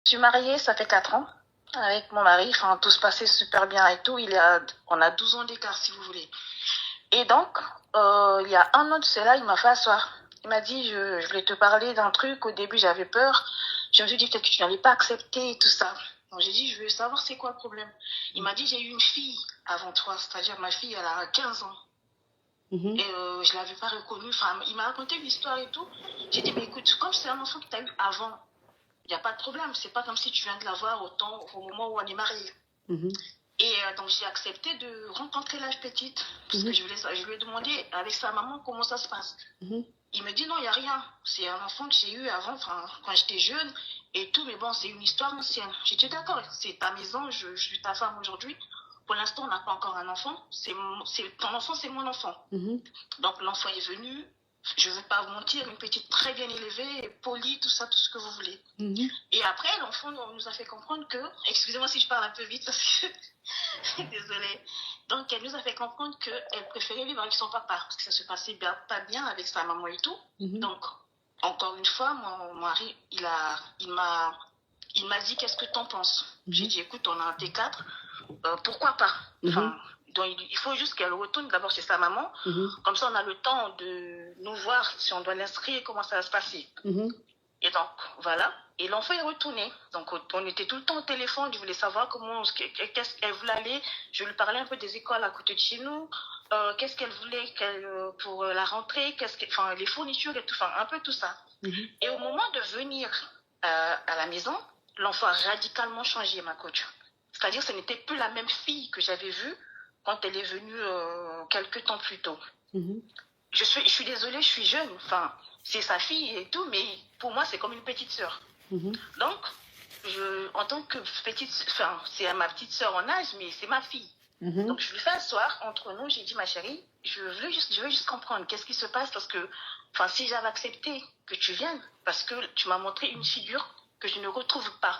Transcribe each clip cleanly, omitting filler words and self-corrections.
Je suis mariée, ça fait 4 ans avec mon mari. Enfin, tout se passait super bien et tout. On a 12 ans d'écart, si vous voulez. Et donc, il y a un an de cela, il m'a fait asseoir. Il m'a dit, je voulais te parler d'un truc. Au début, j'avais peur. Je me suis dit peut-être que tu n'allais pas accepter et tout ça. Donc, j'ai dit, je veux savoir c'est quoi le problème. Il m'a dit, j'ai eu une fille avant toi. C'est-à-dire, ma fille, elle a 15 ans. Et je ne l'avais pas reconnue. Enfin, il m'a raconté une histoire et tout. J'ai dit, mais écoute, comme c'est un enfant que tu as eu avant, il n'y a pas de problème. C'est pas comme si tu viens de l'avoir au moment où on est mariés. Et donc, j'ai accepté de rencontrer la petite. Parce que je lui ai demandé avec sa maman comment ça se passe. Il me dit non, il n'y a rien. C'est un enfant que j'ai eu avant, quand j'étais jeune et tout. Mais bon, c'est une histoire ancienne. J'ai dit d'accord, c'est ta maison, je suis ta femme aujourd'hui. Pour l'instant, on n'a pas encore un enfant. Ton enfant, c'est mon enfant. Donc, l'enfant est venu. Je ne vais pas vous mentir, une petite très bien élevée, polie, tout ça, tout ce que vous voulez. Et après, l'enfant nous a fait comprendre que, excusez-moi si je parle un peu vite parce que, désolée. Donc, elle nous a fait comprendre qu'elle préférait vivre avec son papa parce que ça se passait pas bien avec sa maman et tout. Donc, encore une fois, mon mari, il m'a dit, qu'est-ce que t'en penses? J'ai dit, écoute, on a un T4, pourquoi pas? Enfin, donc, il faut juste qu'elle retourne d'abord chez sa maman. Comme ça, on a le temps de nous voir si on doit l'inscrire, comment ça va se passer. Et donc, voilà. Et l'enfant est retourné. Donc, on était tout le temps au téléphone. Je voulais savoir qu'est-ce qu'elle voulait aller. Je lui parlais un peu des écoles à côté de chez nous. Qu'est-ce qu'elle voulait pour la rentrée, les fournitures et tout, enfin, un peu tout ça. Et au moment de venir à la maison, l'enfant a radicalement changé, ma coach. C'est-à-dire, ce n'était plus la même fille que j'avais vue quand elle est venue quelques temps plus tôt. Je suis désolée, je suis jeune. Enfin, c'est sa fille et tout, mais pour moi, c'est comme une petite sœur. Donc, en tant que petite, c'est ma petite sœur en âge, mais c'est ma fille. Donc, je lui fais asseoir entre nous. J'ai dit, ma chérie, je veux juste comprendre qu'est-ce qui se passe parce que, si j'avais accepté que tu viennes, parce que tu m'as montré une figure que je ne retrouve pas.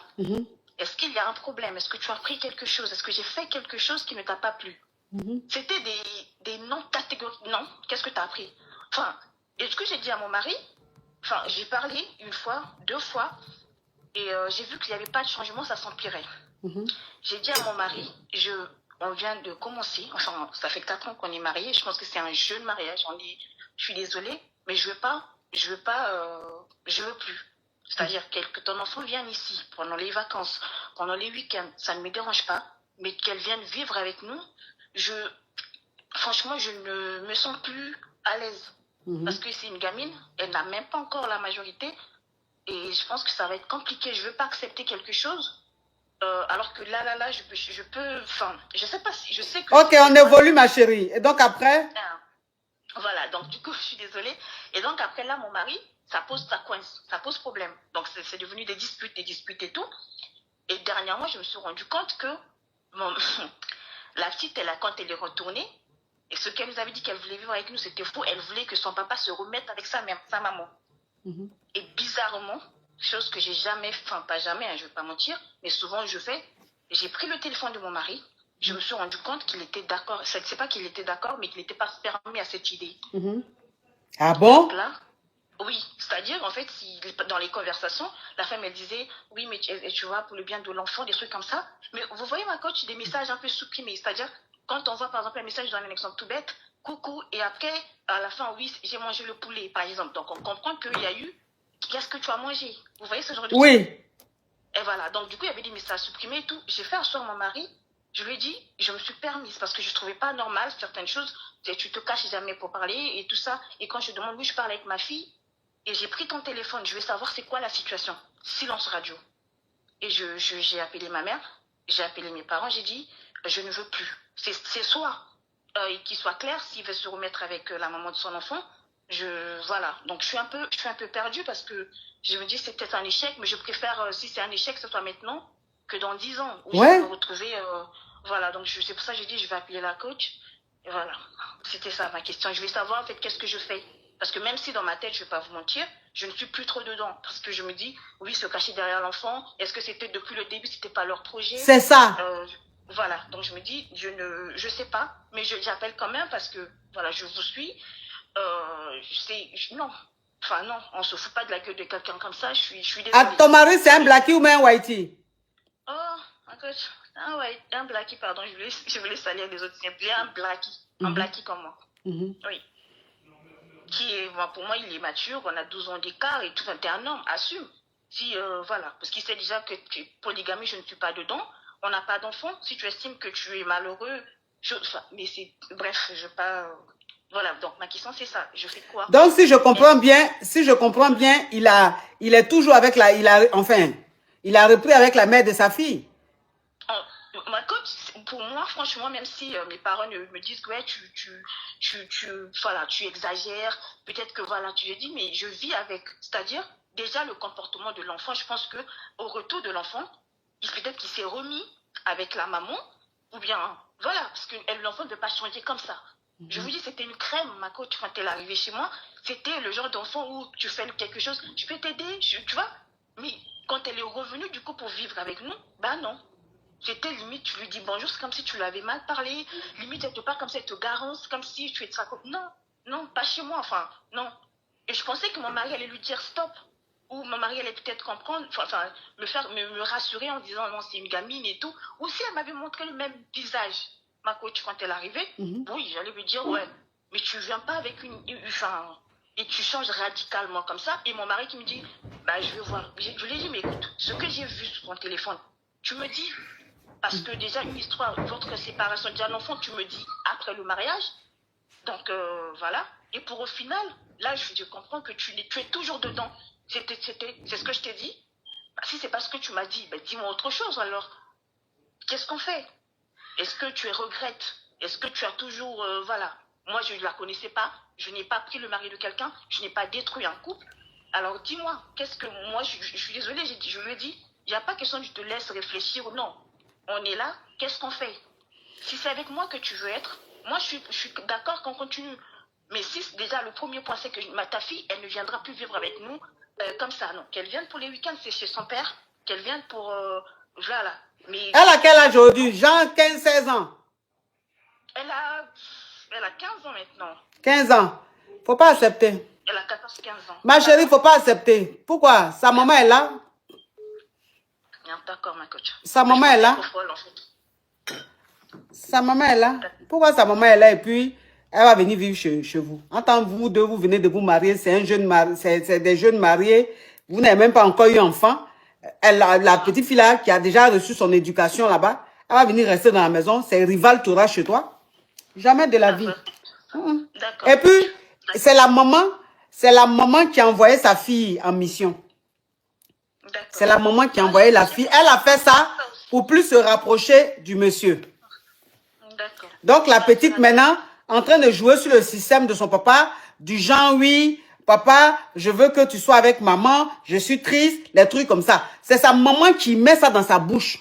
Est-ce qu'il y a un problème? Est-ce que tu as appris quelque chose? Est-ce que j'ai fait quelque chose qui ne t'a pas plu? C'était des noms catégoriques. Non, qu'est-ce que tu as appris? Et ce que j'ai dit à mon mari, j'ai parlé une fois, 2 fois, et j'ai vu qu'il n'y avait pas de changement, ça s'empirait. J'ai dit à mon mari, on vient de commencer, ça fait 4 ans qu'on est mariés, je pense que c'est un jeune mariage, je suis désolée, mais je veux plus. C'est-à-dire que ton enfant vienne ici, pendant les vacances, pendant les week-ends, ça ne me dérange pas, mais qu'elle vienne vivre avec nous, franchement, je ne me sens plus à l'aise. Parce que c'est une gamine, elle n'a même pas encore la majorité. Et je pense que ça va être compliqué. Je ne veux pas accepter quelque chose. Alors que là, je peux, je sais pas si, je sais que... Ok, on évolue, ma chérie. Et donc après? Voilà, donc du coup, je suis désolée. Et donc après, là, mon mari, ça pose problème. Donc c'est devenu des disputes et tout. Et dernièrement, je me suis rendu compte que la petite, quand elle est retournée, et ce qu'elle nous avait dit qu'elle voulait vivre avec nous, c'était faux. Elle voulait que son papa se remette avec sa maman. Et bizarrement, chose que j'ai jamais, pas jamais, je ne vais pas mentir, mais souvent je fais, j'ai pris le téléphone de mon mari, je me suis rendu compte qu'il était d'accord. C'est pas qu'il était d'accord, mais qu'il n'était pas fermé à cette idée. Ah bon? Donc là, oui, c'est-à-dire, en fait, dans les conversations, la femme, elle disait, oui, mais tu vois, pour le bien de l'enfant, des trucs comme ça. Mais vous voyez, ma coach, des messages un peu supprimés. C'est-à-dire, quand on voit, par exemple, un message, je donne un exemple tout bête, coucou, et après, à la fin, oui, j'ai mangé le poulet, par exemple. Donc, on comprend qu'il y a eu, qu'est-ce que tu as mangé? Vous voyez ce genre de choses? Oui. Et voilà, donc du coup, il y avait des messages supprimés et tout. J'ai fait asseoir mon mari, je lui ai dit, je me suis permise parce que je ne trouvais pas normal certaines choses. Tu te caches jamais pour parler et tout ça. Et quand je demande, oui, je parle avec ma fille, et j'ai pris ton téléphone, je veux savoir c'est quoi la situation. Silence radio. Et j'ai appelé ma mère, j'ai appelé mes parents, j'ai dit, je ne veux plus. C'est soit qu'il soit clair, s'il veut se remettre avec la maman de son enfant. Voilà. Donc je suis un peu perdue parce que je me dis c'est peut-être un échec, mais je préfère, si c'est un échec, que ce soit maintenant que dans 10 ans, où je vais me retrouver. Voilà, donc c'est pour ça que j'ai dit, je vais appeler la coach. Et voilà, c'était ça ma question. Je vais savoir en fait qu'est-ce que je fais. Parce que même si dans ma tête, je ne vais pas vous mentir, je ne suis plus trop dedans. Parce que je me dis, oui, se cacher derrière l'enfant, est-ce que c'était depuis le début, c'était pas leur projet? C'est ça. Voilà, donc je me dis, je sais pas, mais j'appelle quand même parce que, voilà, je vous suis. Non, Enfin, non, on se fout pas de la gueule de quelqu'un comme ça. Je suis Ah, désolée. ton mari, c'est un blackie ou bien un whitey? Oh, un blackie, pardon. Je voulais salir les autres. C'est un blackie. Un blackie comme moi. Oui. Qui est, pour moi, il est mature. On a 12 ans d'écart et tout. Enfin, t'es un homme, assume. Si, voilà. Parce qu'il sait déjà que polygamie, je ne suis pas dedans. On n'a pas d'enfant. Si tu estimes que tu es malheureux, enfin, mais c'est, bref, je pas, voilà. Donc, ma question, c'est ça. Je fais quoi? Donc, si je comprends bien, il est toujours avec enfin, il a repris avec la mère de sa fille. Ma coach, pour moi, franchement, même si mes parents me disent que ouais, voilà, tu exagères, peut-être que voilà, tu dis, mais je vis avec, c'est-à-dire déjà le comportement de l'enfant. Je pense que au retour de l'enfant, peut-être qu'il s'est remis avec la maman, ou bien voilà, parce que l'enfant ne peut pas changer comme ça. Je vous dis, c'était une crème, ma coach, quand elle est arrivée chez moi. C'était le genre d'enfant où tu fais quelque chose, je peux t'aider, tu vois. Mais quand elle est revenue, du coup, pour vivre avec nous, ben non. C'était limite, tu lui dis bonjour, c'est comme si tu lui avais mal parlé. Limite, elle te parle comme si elle te garance, comme si tu es de sa copine. Non, non, pas chez moi, enfin, non. Et je pensais que mon mari allait lui dire stop. Ou mon mari allait peut-être comprendre, enfin, me rassurer en disant non, c'est une gamine et tout. Ou si elle m'avait montré le même visage, ma coach, quand elle arrivait, oui, j'allais lui dire ouais, mais tu viens pas avec enfin, et tu changes radicalement comme ça. Et mon mari qui me dit, bah, je vais voir. Je lui ai dit, mais écoute, ce que j'ai vu sur ton téléphone, tu me dis, parce que déjà, une histoire, votre séparation d'un enfant, tu me dis après le mariage. Donc, voilà. Et pour au final, là, je comprends que tu es toujours dedans. C'est ce que je t'ai dit. Bah, si c'est pas ce que tu m'as dit, bah, dis-moi autre chose alors. Qu'est-ce qu'on fait? Est-ce que tu regrettes? Est-ce que tu as toujours... voilà. Moi, je ne la connaissais pas. Je n'ai pas pris le mari de quelqu'un. Je n'ai pas détruit un couple. Alors, dis-moi, qu'est-ce que... Moi, je suis désolée, je lui ai dit, il n'y a pas question de je te laisse réfléchir ou non. On est là, qu'est-ce qu'on fait? Si c'est avec moi que tu veux être, moi, je suis d'accord qu'on continue. Mais si déjà, le premier point, c'est que ta fille, elle ne viendra plus vivre avec nous comme ça, non. Qu'elle vienne pour les week-ends, c'est chez son père. Qu'elle vienne pour... voilà. Mais, elle a quel âge aujourd'hui? Genre 15-16 ans. Elle a 15 ans maintenant. 15 ans. Faut pas accepter. Elle a 14-15 ans. Ma chérie, faut pas accepter. Pourquoi? Sa maman est là. D'accord, ma coach. Sa maman est là. Sa maman est là. Pourquoi sa maman est là et puis elle va venir vivre chez vous? En tant que vous deux, vous venez de vous marier, c'est des jeunes mariés. Vous n'avez même pas encore eu enfant. La petite fille là qui a déjà reçu son éducation là-bas, elle va venir rester dans la maison. C'est rival Torah chez toi. Jamais de la vie. Et puis, c'est la maman qui a envoyé sa fille en mission. C'est la maman qui a envoyé la fille. Elle a fait ça pour plus se rapprocher du monsieur. Donc, la petite maintenant, en train de jouer sur le système de son papa, du genre, oui, papa, je veux que tu sois avec maman, je suis triste, les trucs comme ça. C'est sa maman qui met ça dans sa bouche.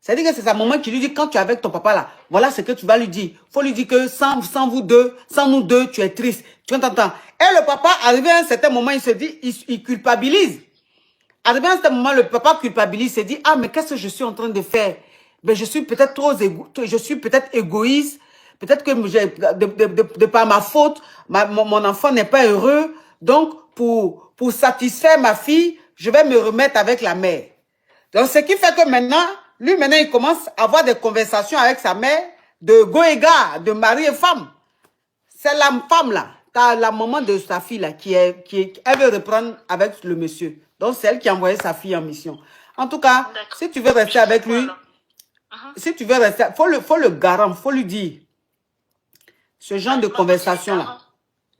C'est-à-dire que c'est sa maman qui lui dit, quand tu es avec ton papa là, voilà ce que tu vas lui dire. Il faut lui dire que sans vous deux, sans nous deux, tu es triste. Tu entends? Et le papa, arrivé à un certain moment, il se dit, il culpabilise. Arrivé à un certain moment, le papa culpabilise, il se dit, ah, mais qu'est-ce que je suis en train de faire? Ben, je suis peut-être je suis peut-être égoïste. Peut-être que de par ma faute, mon enfant n'est pas heureux. Donc, pour satisfaire ma fille, je vais me remettre avec la mère. Donc, ce qui fait que maintenant, il commence à avoir des conversations avec sa mère de goéga, de mari et femme. C'est la femme là, la maman de sa fille là, elle veut reprendre avec le monsieur. Donc, c'est elle qui a envoyé sa fille en mission. En tout cas, si tu veux rester avec lui, si tu veux rester, faut le garant, faut lui dire. Ce genre de conversation-là.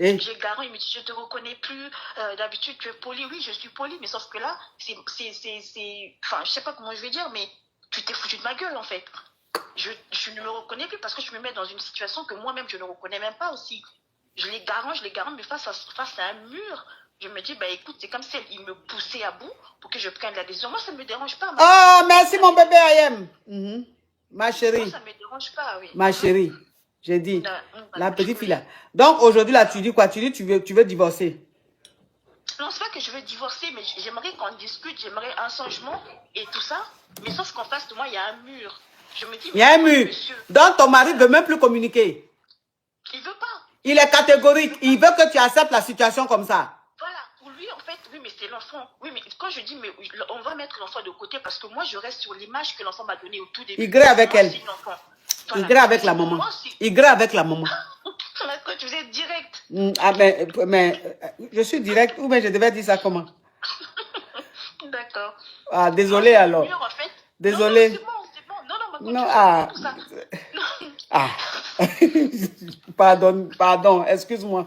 J'ai garant, il me dit, je ne te reconnais plus. D'habitude, tu es poli. Oui, je suis poli, mais sauf que là, enfin, je sais pas comment je vais dire, mais tu t'es foutu de ma gueule, en fait. Je ne me reconnais plus parce que je me mets dans une situation que moi-même, je ne reconnais même pas aussi. Je les garant, mais face à un mur. Je me dis, bah écoute, c'est comme si il me poussait à bout pour que je prenne la décision. Moi, ça ne me dérange pas. Oh, merci mon bébé Ayem. Ma chérie. Moi, ça ne me dérange pas, oui. Ma chérie, j'ai dit, la petite fille là. Donc aujourd'hui là, tu dis quoi? Tu dis tu veux divorcer? Non, c'est pas que je veux divorcer, mais j'aimerais qu'on discute, j'aimerais un changement et tout ça. Mais sauf qu'en face de moi, il y a un mur. Je me dis, il y a un mur. Donc ton mari ne veut même plus communiquer. Il veut pas. Il est catégorique. Il veut que tu acceptes la situation comme ça. Voilà. Pour c'est l'enfant. Oui, mais quand je dis, mais on va mettre l'enfant de côté parce que moi, je reste sur l'image que l'enfant m'a donnée au tout début. Il grée avec Moi, elle. c'est une enfant. Il Voilà. grée avec la Pour maman. moi, Il grée avec la maman. Quand tu faisais direct. Ah, mais je suis direct. Ou bien je devais dire ça comment? D'accord. Ah, désolé alors. Mieux, en fait. Désolé. Non, c'est bon. Non, ma Non, tu fais ah. tout ça. Non. Ah. Pardon, excuse-moi.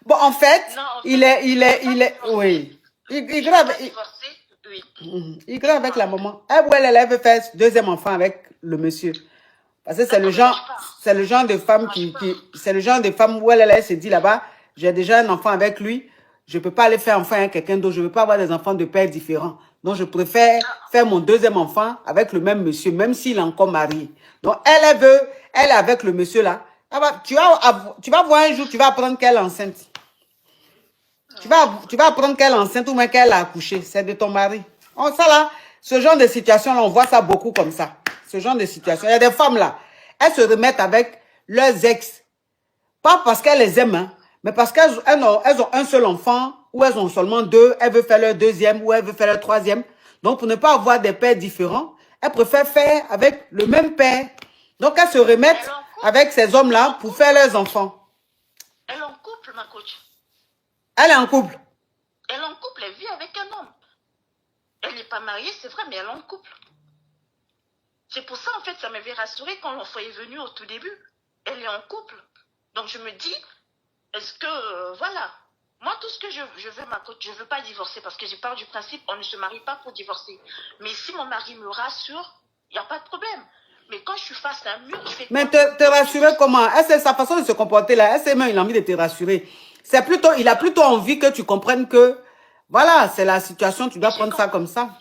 Bon, en fait, Non, en fait, il est, oui. Il grave, divorcé, oui. il grave avec la maman. Elle veut faire deuxième enfant avec le monsieur. Parce que c'est le genre de femme c'est le genre de femme où elle se dit là-bas, j'ai déjà un enfant avec lui, je peux pas aller faire enfant avec quelqu'un d'autre, je veux pas avoir des enfants de pères différents. Donc, je préfère faire mon deuxième enfant avec le même monsieur, même s'il est encore marié. Donc, elle est avec le monsieur là. Tu vas voir un jour, tu vas apprendre qu'elle est enceinte. Tu vas apprendre qu'elle est enceinte ou même qu'elle a accouché. C'est de ton mari. Oh, ça là, ce genre de situation là, on voit ça beaucoup comme ça. Ce genre de situation. Il y a des femmes là, elles se remettent avec leurs ex. Pas parce qu'elles les aiment, hein, mais parce qu'elles ont un seul enfant ou elles ont seulement deux. Elles veulent faire leur deuxième ou elles veulent faire leur troisième. Donc, pour ne pas avoir des pères différents, elles préfèrent faire avec le même père. Donc, elles se remettent avec ces hommes-là pour faire leurs enfants. Elle est en couple, ma coach. Elle est en couple. Elle est en couple, elle vit avec un homme. Elle n'est pas mariée, c'est vrai, mais elle est en couple. C'est pour ça, en fait, ça m'avait rassurée quand l'enfant est venu au tout début. Elle est en couple. Donc, je me dis, est-ce que, voilà. Moi, tout ce que je veux, ma coach, je ne veux pas divorcer parce que j'ai peur du principe, on ne se marie pas pour divorcer. Mais si mon mari me rassure, il n'y a pas de problème. Mais quand je suis face à un mur, je fais quoi? Mais te rassurer comment? C'est sa façon de se comporter là. C'est même, il a envie de te rassurer. C'est plutôt, il a plutôt envie que tu comprennes que, voilà, c'est la situation, tu dois prendre ça comme ça.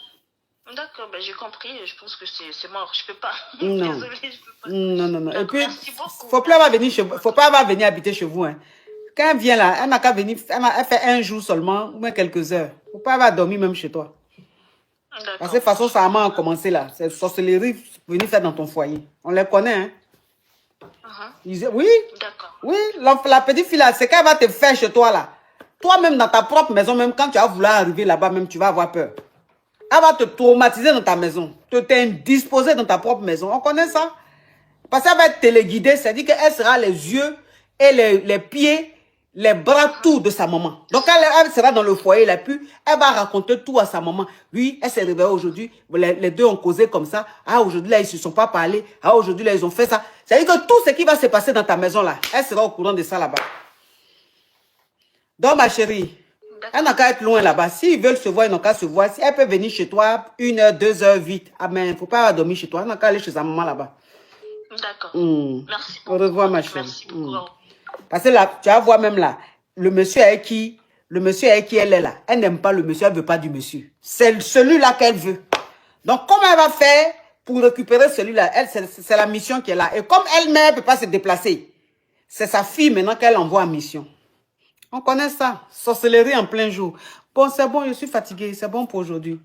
D'accord, ben j'ai compris. Je pense que c'est mort. Je peux pas. Non. Désolée, je peux pas. Non. Et puis, faut pas avoir venir habiter chez vous. Hein. Quand elle vient là, elle n'a qu'à venir, elle fait un jour seulement, ou même quelques heures. Faut pas avoir dormi même chez toi. Parce que de toute façon, ça a commencé là. C'est sorcellerie venir faire dans ton foyer. On les connaît, hein. Oui. Oui, la petite fille là, c'est qu'elle va te faire chez toi là. Toi-même dans ta propre maison, même quand tu vas vouloir arriver là-bas, même tu vas avoir peur. Elle va te traumatiser dans ta maison, te t'indisposer dans ta propre maison. On connaît ça. Parce qu'elle va être téléguidée, c'est-à-dire qu'elle sera les yeux et les pieds, les bras, tout de sa maman. Donc elle sera dans le foyer là, puis elle va raconter tout à sa maman. Oui, elle s'est réveillée aujourd'hui, les deux ont causé comme ça. Ah, aujourd'hui là, ils ne se sont pas parlé. Ah, aujourd'hui là, ils ont fait ça. C'est-à-dire que tout ce qui va se passer dans ta maison là, elle sera au courant de ça là-bas. Donc ma chérie, elle n'a qu'à être loin là-bas. S'ils veulent se voir, ils n'ont qu'à se voir. Si elle peut venir chez toi 1 heure, 2 heures vite. Ah mais il ne faut pas dormir chez toi. Elle n'a qu'à aller chez sa maman là-bas. D'accord. Merci beaucoup. Au revoir ma chérie. Merci beaucoup. Parce que là, tu vas voir même là, le monsieur avec qui elle est là, elle n'aime pas le monsieur, elle ne veut pas du monsieur. C'est celui-là qu'elle veut. Donc comment elle va faire pour récupérer celui-là? C'est la mission qui est là. Et comme elle-même ne peut pas se déplacer, c'est sa fille maintenant qu'elle envoie en mission. On connaît ça. Sorcellerie en plein jour. Bon, c'est bon, je suis fatiguée. C'est bon pour aujourd'hui.